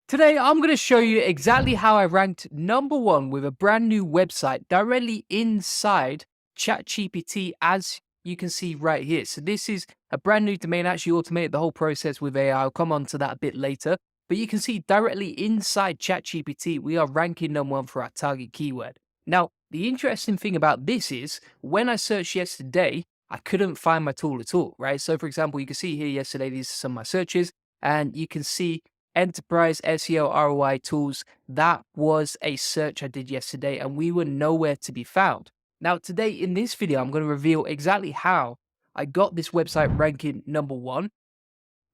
Today, I'm going to show you exactly how I ranked #1 with a brand new website directly inside ChatGPT, as you can see right here. So this is a brand new domain, actually automated the whole process with AI. I'll come on to that a bit later. But you can see directly inside ChatGPT, we are ranking #1 for our target keyword. Now, the interesting thing about this is when I searched yesterday, I couldn't find my tool at all, right? So for example, you can see here yesterday, these are some of my searches, and you can see enterprise SEO ROI tools. That was a search I did yesterday and we were nowhere to be found. Now, today in this video, I'm going to reveal exactly how I got this website ranking #1,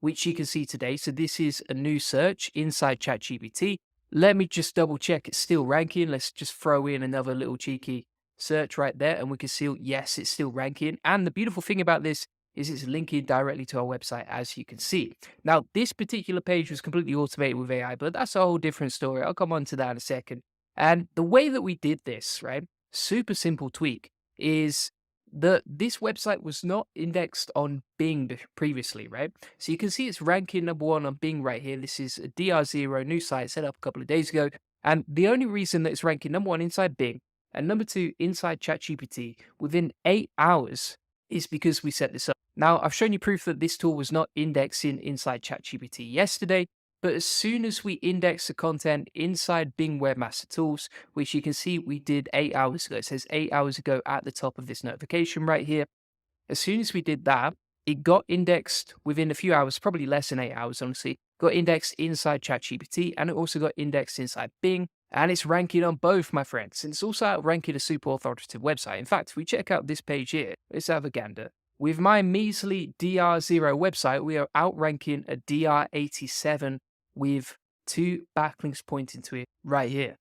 which you can see today. So this is a new search inside ChatGPT. Let me just double check it's still ranking. Let's just throw in another little cheeky search right there and we can see, yes, it's still ranking. And the beautiful thing about this is it's linking directly to our website, as you can see. Now, this particular page was completely automated with AI, but that's a whole different story. I'll come on to that in a second. And the way that we did this, right, super simple tweak, is that this website was not indexed on Bing previously, right? So you can see it's ranking #1 on Bing right here. This is a DR0 new site set up a couple of days ago. And the only reason that it's ranking #1 inside Bing and #2 inside ChatGPT within 8 hours is because we set this up. Now, I've shown you proof that this tool was not indexing inside ChatGPT yesterday, but as soon as we index the content inside Bing Webmaster Tools, which you can see we did 8 hours ago, it says 8 hours ago at the top of this notification right here. As soon as we did that, it got indexed within a few hours, probably less than 8 hours, honestly, got indexed inside ChatGPT, and it also got indexed inside Bing, and it's ranking on both, my friends. And it's also outranking a super authoritative website. In fact, if we check out this page here, let's have a gander. With my measly DR0 website, we are outranking a DR87 with 2 backlinks pointing to it right here.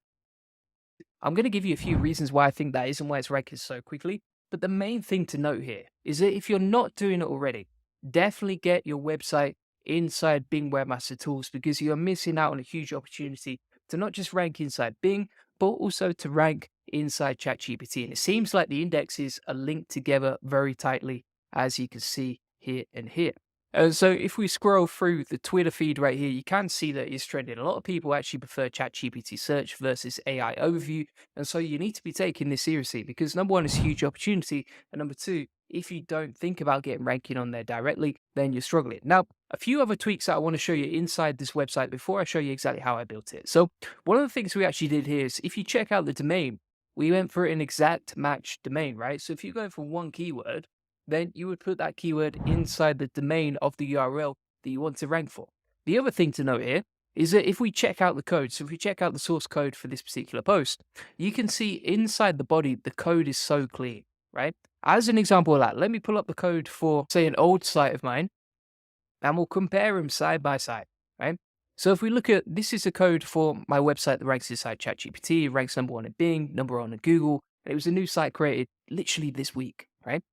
I'm going to give you a few reasons why I think that is and why it's ranking so quickly. But the main thing to note here is that if you're not doing it already, definitely get your website inside Bing Webmaster Tools, because you are missing out on a huge opportunity to not just rank inside Bing, but also to rank inside ChatGPT. And it seems like the indexes are linked together very tightly, as you can see here and here. So if we scroll through the Twitter feed right here, you can see that it's trending. A lot of people actually prefer ChatGPT search versus AI overview. And so you need to be taking this seriously, because #1 is a huge opportunity. And #2, if you don't think about getting ranking on there directly, then you're struggling. Now, a few other tweaks that I want to show you inside this website before I show you exactly how I built it. So one of the things we actually did here is, if you check out the domain, we went for an exact match domain, right? So if you're going for one keyword, then you would put that keyword inside the domain of the URL that you want to rank for. The other thing to note here is that if we check out the code, so if we check out the source code for this particular post, you can see inside the body, the code is so clean, right? As an example of that, let me pull up the code for, say, an old site of mine, and we'll compare them side by side, right? So if we look at, this is the code for my website that ranks inside ChatGPT, it ranks #1 in Bing, #1 in Google, and it was a new site created literally this week, right?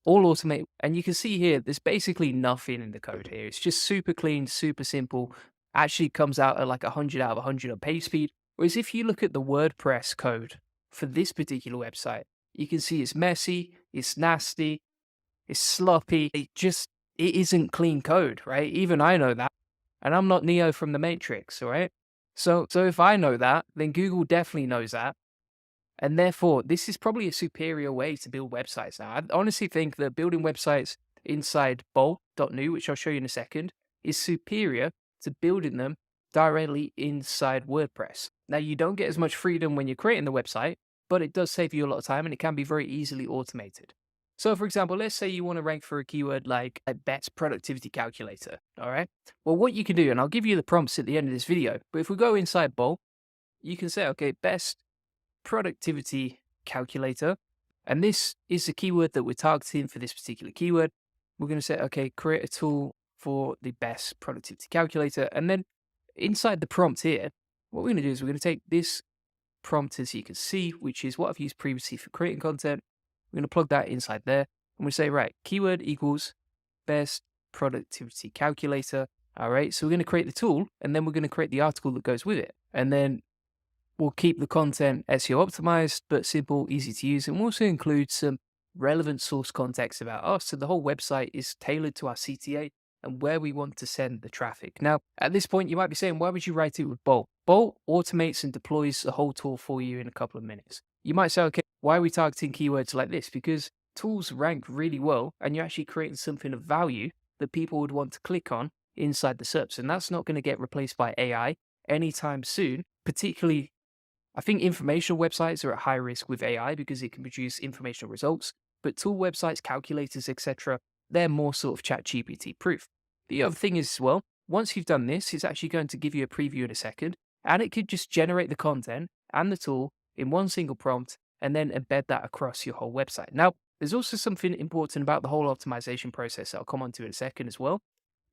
All automated. And you can see here, there's basically nothing in the code here. It's just super clean, super simple. Actually comes out at like 100 out of 100 on page speed. Whereas if you look at the WordPress code for this particular website, you can see it's messy, it's nasty, it's sloppy. It isn't clean code, right? Even I know that. And I'm not Neo from the Matrix, all right? So if I know that, then Google definitely knows that. And therefore, this is probably a superior way to build websites now. I honestly think that building websites inside Bolt.new, which I'll show you in a second, is superior to building them directly inside WordPress. Now, you don't get as much freedom when you're creating the website, but it does save you a lot of time and it can be very easily automated. So, for example, let's say you want to rank for a keyword like a best productivity calculator, all right? Well, what you can do, and I'll give you the prompts at the end of this video, but if we go inside Bolt, you can say, okay, best productivity calculator. And this is the keyword that we're targeting for this particular keyword. We're going to say, okay, create a tool for the best productivity calculator. And then inside the prompt here, what we're going to do is we're going to take this prompt, as you can see, which is what I've used previously for creating content. We're going to plug that inside there. And we say, right, keyword equals best productivity calculator. All right, so we're going to create the tool and then we're going to create the article that goes with it. And then we'll keep the content SEO optimized, but simple, easy to use. And we'll also include some relevant source context about us. So the whole website is tailored to our CTA. and where we want to send the traffic. Now, at this point, you might be saying, why would you write it with Bolt? Bolt automates and deploys the whole tool for you in a couple of minutes. You might say, okay, why are we targeting keywords like this? Because tools rank really well, and you're actually creating something of value that people would want to click on inside the SERPs. And that's not going to get replaced by AI anytime soon, particularly I think informational websites are at high risk with AI because it can produce informational results, but tool websites, calculators, etc., they're more sort of ChatGPT proof. The other thing is, well, once you've done this, it's actually going to give you a preview in a second, and it could just generate the content and the tool in one single prompt and then embed that across your whole website. Now, there's also something important about the whole optimization process that I'll come on to in a second as well.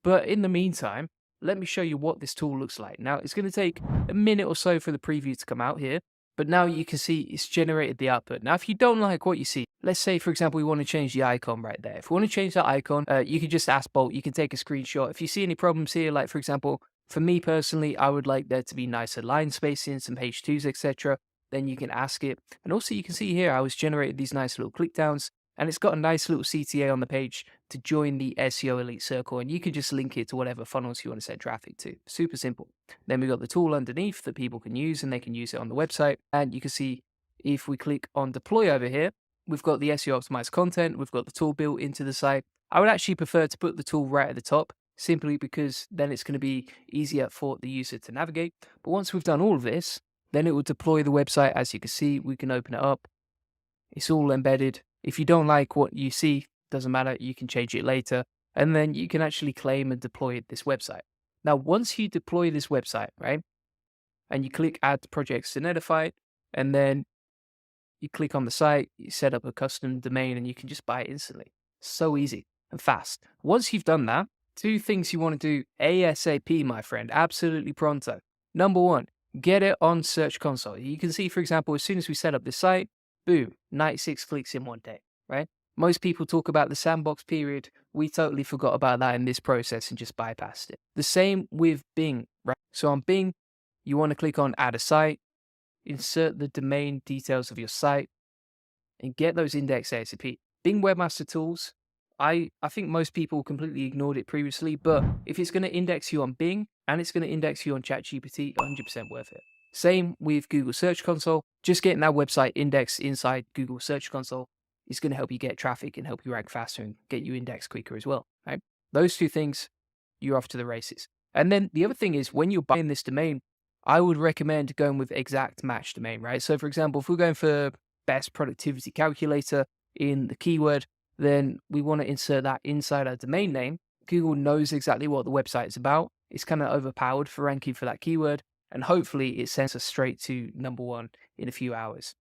But in the meantime, let me show you what this tool looks like. Now, it's going to take a minute or so for the preview to come out here, but now you can see it's generated the output. Now, if you don't like what you see, let's say, for example, we want to change the icon right there. If we want to change that icon, you can just ask Bolt, you can take a screenshot. If you see any problems here, like for example, for me personally, I would like there to be nicer line spacing, some H2s, etc. Then you can ask it. And also you can see here, I was generated these nice little click downs, and it's got a nice little CTA on the page to join the SEO Elite Circle, and you can just link it to whatever funnels you want to send traffic to. Super simple. Then we've got the tool underneath that people can use, and they can use it on the website. And you can see if we click on deploy over here, we've got the SEO optimized content, we've got the tool built into the site. I would actually prefer to put the tool right at the top, simply because then it's going to be easier for the user to navigate. But once we've done all of this, then it will deploy the website. As you can see, we can open it up. It's all embedded. If you don't like what you see, doesn't matter, you can change it later, and then you can actually claim and deploy this website. Now, once you deploy this website, right, and you click add projects to Netify, and then you click on the site, you set up a custom domain, and you can just buy it instantly. So easy and fast. Once you've done that, two things you want to do ASAP, my friend, absolutely pronto. Number one, get it on Search Console. You can see, for example, as soon as we set up this site, boom, 96 clicks in one day, right? Most people talk about the sandbox period. We totally forgot about that in this process and just bypassed it. The same with Bing, right? So on Bing, you want to click on add a site, insert the domain details of your site, and get those indexed ASAP. Bing Webmaster Tools, I think most people completely ignored it previously, but if it's going to index you on Bing and it's going to index you on ChatGPT, 100% worth it. Same with Google Search Console. Just getting that website indexed inside Google Search Console is going to help you get traffic and help you rank faster and get you indexed quicker as well, right? Those two things, you're off to the races. And then the other thing is, when you're buying this domain, I would recommend going with exact match domain, right? So for example, if we're going for best productivity calculator in the keyword, then we want to insert that inside our domain name. Google knows exactly what the website is about. It's kind of overpowered for ranking for that keyword, and hopefully it sends us straight to number one in a few hours.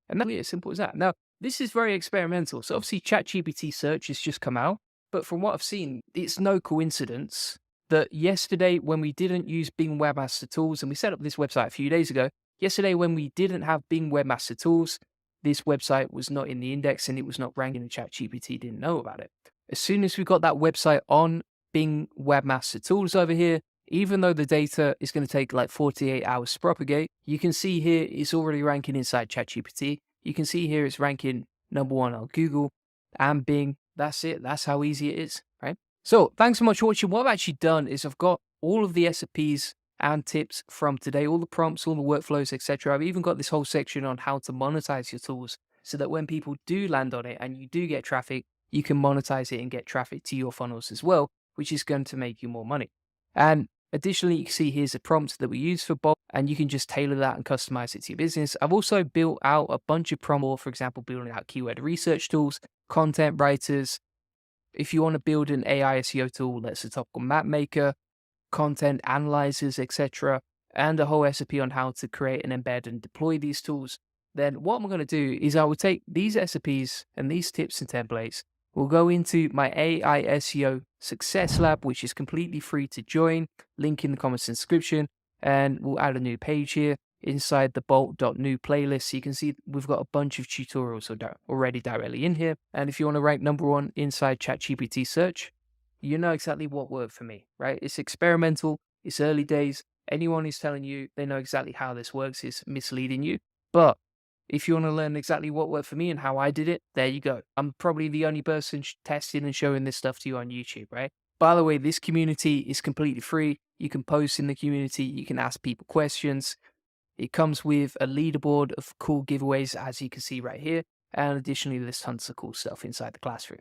And that's really as simple as that. Now, this is very experimental. So obviously ChatGPT search has just come out, but from what I've seen, it's no coincidence that yesterday when we didn't use Bing Webmaster Tools, and we set up this website a few days ago, yesterday when we didn't have Bing Webmaster Tools, this website was not in the index and it was not ranking, and ChatGPT didn't know about it. As soon as we got that website on Bing Webmaster Tools over here, even though the data is going to take like 48 hours to propagate, you can see here it's already ranking inside ChatGPT. You can see here it's ranking number one on Google and Bing. That's it. That's how easy it is, right? So thanks so much for watching. What I've actually done is I've got all of the SOPs and tips from today, all the prompts, all the workflows, etc. I've even got this whole section on how to monetize your tools so that when people do land on it and you do get traffic, you can monetize it and get traffic to your funnels as well, which is going to make you more money. And additionally, you can see here's a prompt that we use for Bolt, and you can just tailor that and customize it to your business. I've also built out a bunch of prompts, for example, building out keyword research tools, content writers. If you want to build an AI SEO tool, that's a topical map maker, content analyzers, etc., and a whole recipe on how to create and embed and deploy these tools, then what I'm going to do is I will take these SOPs and these tips and templates. We'll go into my AI SEO Success Lab, which is completely free to join. Link in the comments and description, and we'll add a new page here inside the Bolt.new playlist. So you can see we've got a bunch of tutorials already directly in here. And if you want to rank number one inside ChatGPT search, you know exactly what worked for me, right? It's experimental, it's early days. Anyone who's telling you they know exactly how this works is misleading you. But if you want to learn exactly what worked for me and how I did it, there you go. I'm probably the only person testing and showing this stuff to you on YouTube, right? By the way, this community is completely free. You can post in the community, you can ask people questions. It comes with a leaderboard of cool giveaways, as you can see right here. And additionally, there's tons of cool stuff inside the classroom.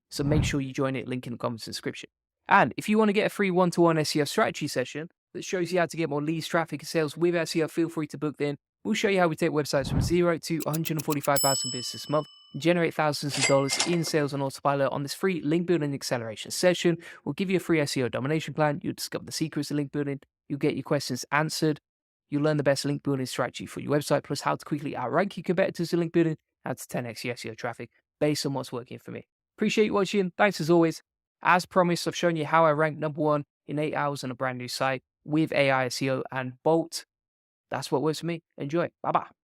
So make sure you join it, link in the comments description. And if you want to get a free one-to-one SEO strategy session that shows you how to get more leads, traffic, and sales with SEO, feel free to book then. We'll show you how we take websites from 0 to 145,000 visitors this month and generate thousands of dollars in sales on autopilot on this free link building acceleration session. We'll give you a free SEO domination plan. You'll discover the secrets of link building. You'll get your questions answered. You'll learn the best link building strategy for your website, plus how to quickly outrank your competitors in link building, how to 10x your SEO traffic based on what's working for me. Appreciate you watching. Thanks as always. As promised, I've shown you how I ranked #1 in 8 hours on a brand new site with AI SEO and Bolt. That's what works for me. Enjoy. Bye bye.